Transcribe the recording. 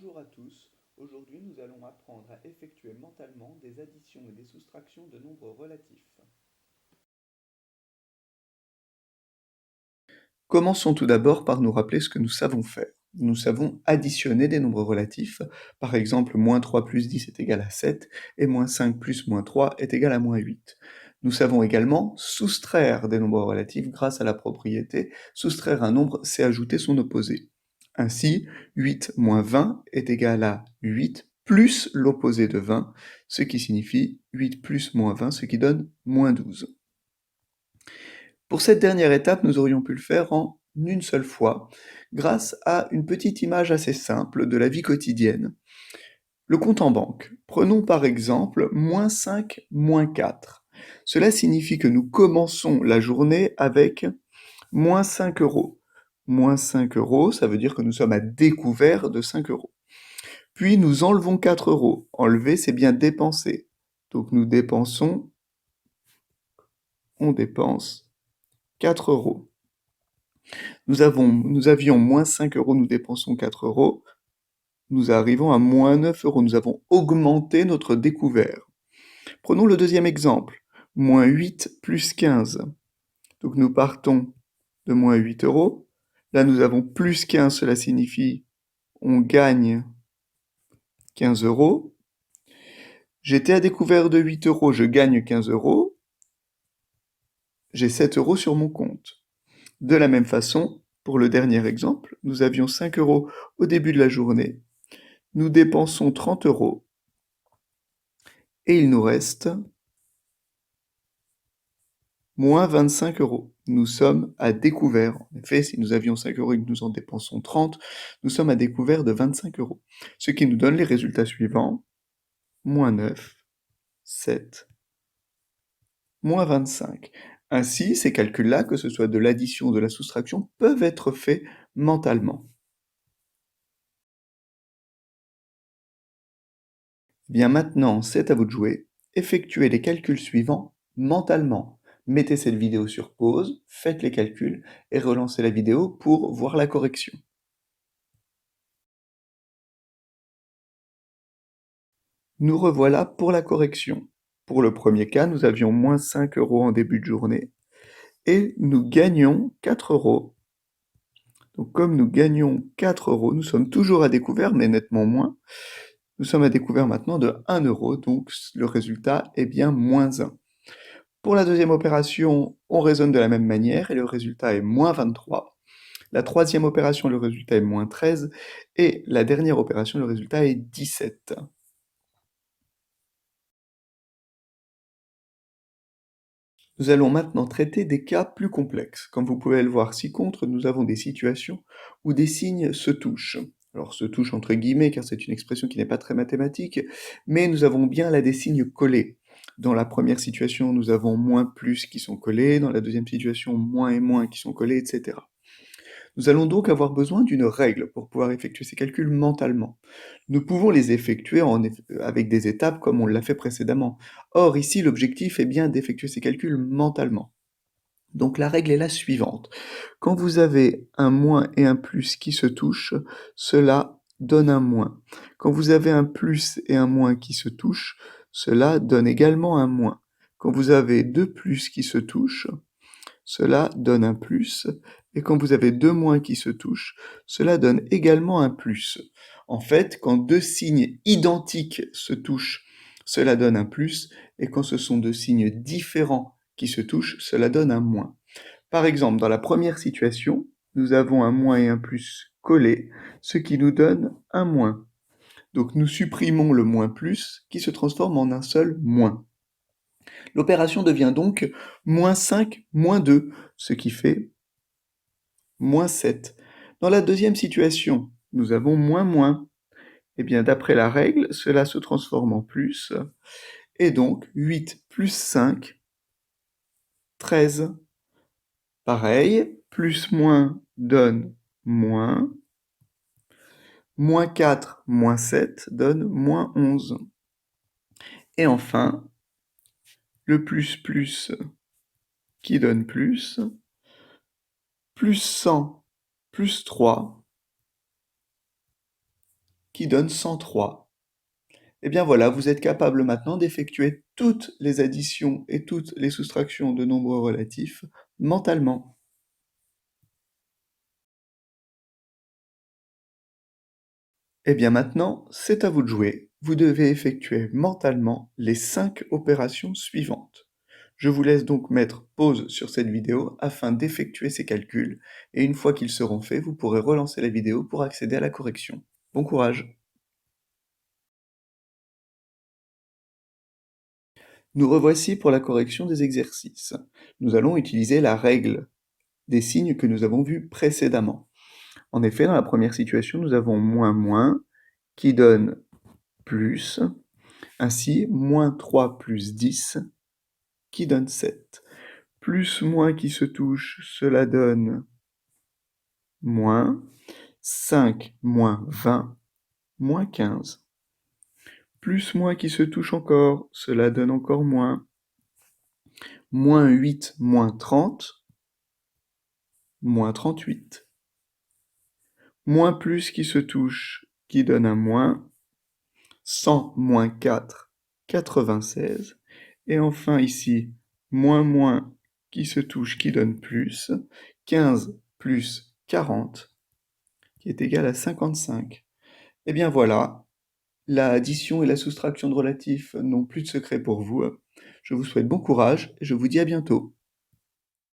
Bonjour à tous, aujourd'hui nous allons apprendre à effectuer mentalement des additions et des soustractions de nombres relatifs. Commençons tout d'abord par nous rappeler ce que nous savons faire. Nous savons additionner des nombres relatifs, par exemple moins 3 plus 10 est égal à 7 et moins 5 plus moins 3 est égal à moins 8. Nous savons également soustraire des nombres relatifs grâce à la propriété soustraire un nombre, c'est ajouter son opposé. Ainsi, 8 moins 20 est égal à 8 plus l'opposé de 20, ce qui signifie 8 plus moins 20, ce qui donne moins 12. Pour cette dernière étape, nous aurions pu le faire en une seule fois, grâce à une petite image assez simple de la vie quotidienne. Le compte en banque. Prenons par exemple moins 5, moins 4. Cela signifie que nous commençons la journée avec moins 5 euros. Moins 5 euros, ça veut dire que nous sommes à découvert de 5 euros. Puis nous enlevons 4 euros. Enlever, c'est bien dépenser. Donc nous dépensons, on dépense 4 euros. Nous avions moins 5 euros, nous dépensons 4 euros. Nous arrivons à moins 9 euros. Nous avons augmenté notre découvert. Prenons le deuxième exemple. Moins 8 plus 15. Donc nous partons de moins 8 euros. Là, nous avons plus 15, cela signifie on gagne 15 euros. J'étais à découvert de 8 euros, je gagne 15 euros. J'ai 7 euros sur mon compte. De la même façon, pour le dernier exemple, nous avions 5 euros au début de la journée. Nous dépensons 30 euros. Et il nous reste moins 25 euros. Nous sommes à découvert. En effet, si nous avions 5 euros et que nous en dépensons 30, nous sommes à découvert de 25 euros. Ce qui nous donne les résultats suivants. Moins 9, 7, moins 25. Ainsi, ces calculs-là, que ce soit de l'addition ou de la soustraction, peuvent être faits mentalement. Bien maintenant, c'est à vous de jouer. Effectuez les calculs suivants mentalement. Mettez cette vidéo sur pause, faites les calculs et relancez la vidéo pour voir la correction. Nous revoilà pour la correction. Pour le premier cas, nous avions moins 5 euros en début de journée et nous gagnions 4 euros. Donc comme nous gagnons 4 euros, nous sommes toujours à découvert mais nettement moins. Nous sommes à découvert maintenant de 1 euro, donc le résultat est bien moins 1. Pour la deuxième opération, on raisonne de la même manière et le résultat est moins 23. La troisième opération, le résultat est moins 13 et la dernière opération, le résultat est 17. Nous allons maintenant traiter des cas plus complexes. Comme vous pouvez le voir ci-contre, nous avons des situations où des signes se touchent. Alors se touchent entre guillemets car c'est une expression qui n'est pas très mathématique, mais nous avons bien là des signes collés. Dans la première situation, nous avons moins plus qui sont collés, dans la deuxième situation, moins et moins qui sont collés, etc. Nous allons donc avoir besoin d'une règle pour pouvoir effectuer ces calculs mentalement. Nous pouvons les effectuer avec des étapes comme on l'a fait précédemment. Or, ici, l'objectif est bien d'effectuer ces calculs mentalement. Donc la règle est la suivante. Quand vous avez un moins et un plus qui se touchent, cela donne un moins. Quand vous avez un plus et un moins qui se touchent, cela donne également un moins. Quand vous avez deux plus qui se touchent, cela donne un plus, et quand vous avez deux moins qui se touchent, cela donne également un plus. En fait, quand deux signes identiques se touchent, cela donne un plus, et quand ce sont deux signes différents qui se touchent, cela donne un moins. Par exemple, dans la première situation, nous avons un moins et un plus collés, ce qui nous donne un moins. Donc nous supprimons le moins plus qui se transforme en un seul moins. L'opération devient donc moins 5, moins 2, ce qui fait moins 7. Dans la deuxième situation, nous avons moins moins. Eh bien, d'après la règle, cela se transforme en plus, et donc 8 plus 5, 13. Pareil, plus moins donne moins, moins 4, moins 7 donne moins 11. Et enfin, le plus qui donne plus 100 plus 3 qui donne 103. Et bien voilà, vous êtes capable maintenant d'effectuer toutes les additions et toutes les soustractions de nombres relatifs mentalement. Et bien maintenant, c'est à vous de jouer. Vous devez effectuer mentalement les 5 opérations suivantes. Je vous laisse donc mettre pause sur cette vidéo afin d'effectuer ces calculs, et une fois qu'ils seront faits, vous pourrez relancer la vidéo pour accéder à la correction. Bon courage! Nous revoici pour la correction des exercices. Nous allons utiliser la règle des signes que nous avons vus précédemment. En effet, dans la première situation, nous avons moins moins qui donne plus. Ainsi, moins 3 plus 10 qui donne 7. Plus moins qui se touche, cela donne moins. 5 moins 20, moins 15. Plus moins qui se touche encore, cela donne encore moins. Moins 8 moins 30, moins 38. Moins plus qui se touche, qui donne un moins. 100 moins 4, 96. Et enfin ici, moins moins qui se touche, qui donne plus. 15 plus 40, qui est égal à 55. Et bien voilà, l'addition et la soustraction de relatifs n'ont plus de secret pour vous. Je vous souhaite bon courage et je vous dis à bientôt.